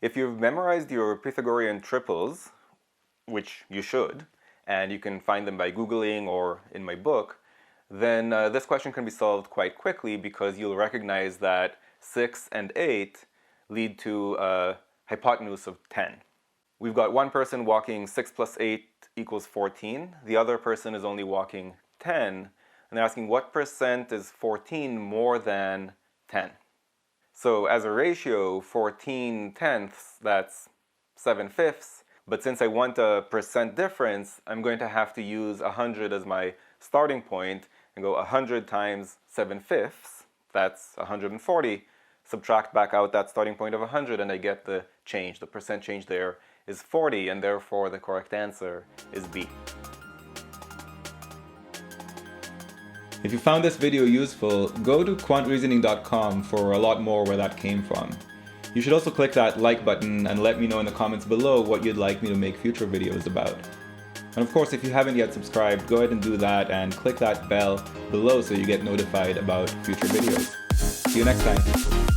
If you've memorized your Pythagorean triples, which you should, and you can find them by Googling or in my book, then this question can be solved quite quickly because you'll recognize that 6 and 8 lead to a hypotenuse of 10. We've got one person walking 6 plus 8 equals 14. The other person is only walking 10. And they're asking what percent is 14 more than 10? So as a ratio, 14 tenths, that's 7/5. But since I want a percent difference, I'm going to have to use 100 as my starting point and go 100 times 7/5, that's 140. Subtract back out that starting point of 100 and I get the change. The percent change there is 40, and therefore the correct answer is B. If you found this video useful, go to quantreasoning.com for a lot more where that came from. You should also click that like button and let me know in the comments below what you'd like me to make future videos about. And of course, if you haven't yet subscribed, go ahead and do that and click that bell below so you get notified about future videos. See you next time.